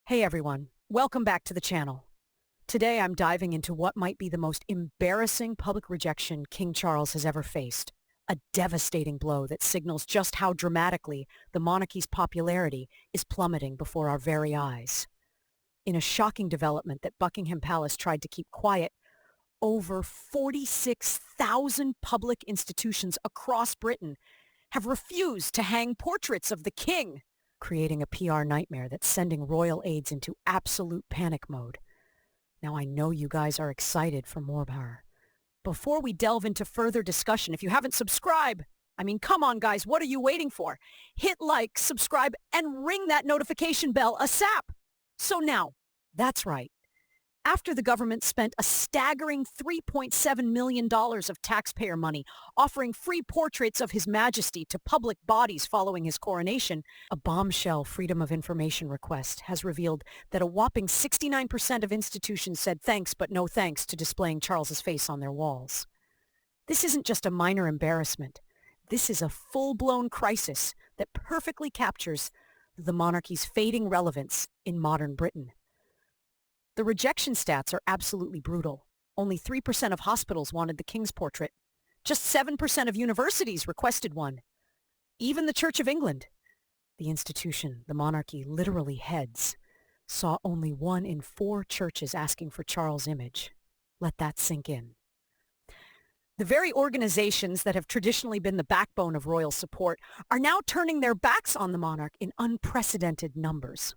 Hey everyone, welcome back to the channel. Today I'm diving into what might be the most embarrassing public rejection King Charles has ever faced. A devastating blow that signals just how dramatically the monarchy's popularity is plummeting before our very eyes. In a shocking development that Buckingham Palace tried to keep quiet, over 46,000 public institutions across Britain have refused to hang portraits of the king, creating a PR nightmare that's sending royal aides into absolute panic mode. Now I know you guys are excited for more about her. Before we delve into further discussion, if you haven't subscribed, come on guys, what are you waiting for? Hit like, subscribe, and ring that notification bell ASAP. So now, that's right. After the government spent a staggering $3.7 million of taxpayer money offering free portraits of His Majesty to public bodies following his coronation, a bombshell Freedom of Information request has revealed that a whopping 69% of institutions said thanks but no thanks to displaying Charles's face on their walls. This isn't just a minor embarrassment. This is a full-blown crisis that perfectly captures the monarchy's fading relevance in modern Britain. The rejection stats are absolutely brutal. Only 3% of hospitals wanted the king's portrait. Just 7% of universities requested one. Even the Church of England, the institution the monarchy literally heads, saw only 1 in 4 churches asking for Charles' image. Let that sink in. The very organizations that have traditionally been the backbone of royal support are now turning their backs on the monarch in unprecedented numbers.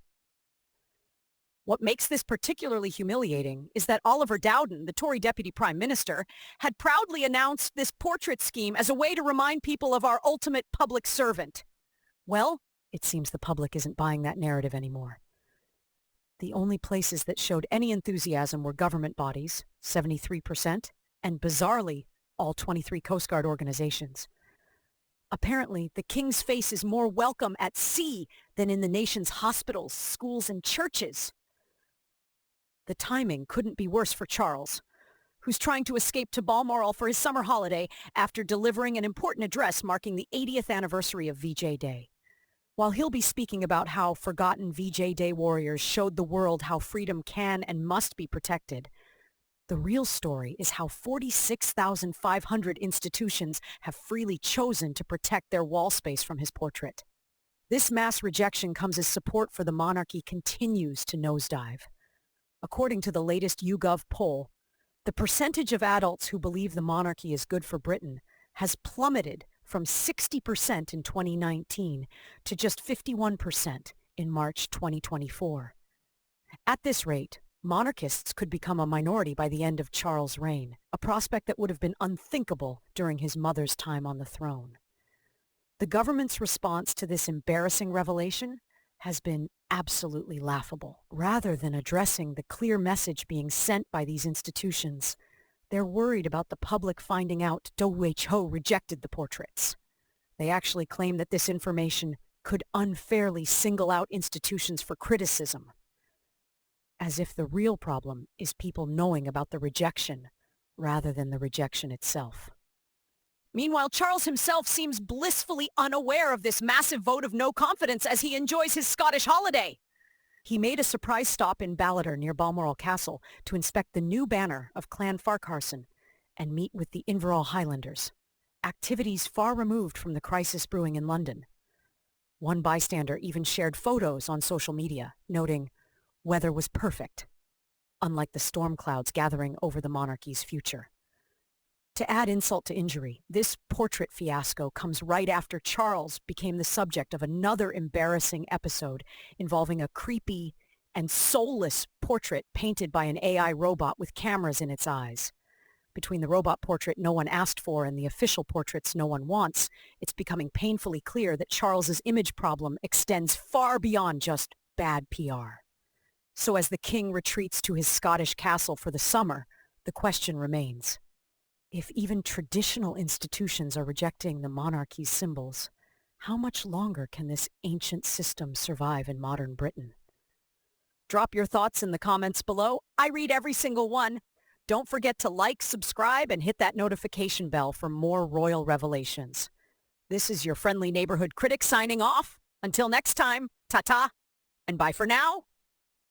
What makes this particularly humiliating is that Oliver Dowden, the Tory Deputy Prime Minister, had proudly announced this portrait scheme as a way to remind people of our ultimate public servant. Well, it seems the public isn't buying that narrative anymore. The only places that showed any enthusiasm were government bodies, 73%, and bizarrely, all 23 Coast Guard organizations. Apparently, the king's face is more welcome at sea than in the nation's hospitals, schools, and churches. The timing couldn't be worse for Charles, who's trying to escape to Balmoral for his summer holiday after delivering an important address marking the 80th anniversary of VJ Day. While he'll be speaking about how forgotten VJ Day warriors showed the world how freedom can and must be protected, the real story is how 46,500 institutions have freely chosen to protect their wall space from his portrait. This mass rejection comes as support for the monarchy continues to nosedive. According to the latest YouGov poll, the percentage of adults who believe the monarchy is good for Britain has plummeted from 60% in 2019 to just 51% in March 2024. At this rate, monarchists could become a minority by the end of Charles' reign, a prospect that would have been unthinkable during his mother's time on the throne. The government's response to this embarrassing revelation has been absolutely laughable. Rather than addressing the clear message being sent by these institutions, they're worried about the public finding out WHO rejected the portraits. They actually claim that this information could unfairly single out institutions for criticism, as if the real problem is people knowing about the rejection rather than the rejection itself. Meanwhile, Charles himself seems blissfully unaware of this massive vote of no confidence as he enjoys his Scottish holiday. He made a surprise stop in Balmoral near Balmoral Castle to inspect the new banner of Clan Farquharson and meet with the Inverall Highlanders, activities far removed from the crisis brewing in London. One bystander even shared photos on social media, noting, "Weather was perfect," unlike the storm clouds gathering over the monarchy's future. To add insult to injury, this portrait fiasco comes right after Charles became the subject of another embarrassing episode involving a creepy and soulless portrait painted by an AI robot with cameras in its eyes. Between the robot portrait no one asked for and the official portraits no one wants, it's becoming painfully clear that Charles's image problem extends far beyond just bad PR. So as the king retreats to his Scottish castle for the summer, the question remains: if even traditional institutions are rejecting the monarchy's symbols, how much longer can this ancient system survive in modern Britain? Drop your thoughts in the comments below. I read every single one. Don't forget to like, subscribe, and hit that notification bell for more royal revelations. This is your friendly neighborhood critic signing off. Until next time, ta-ta, and bye for now.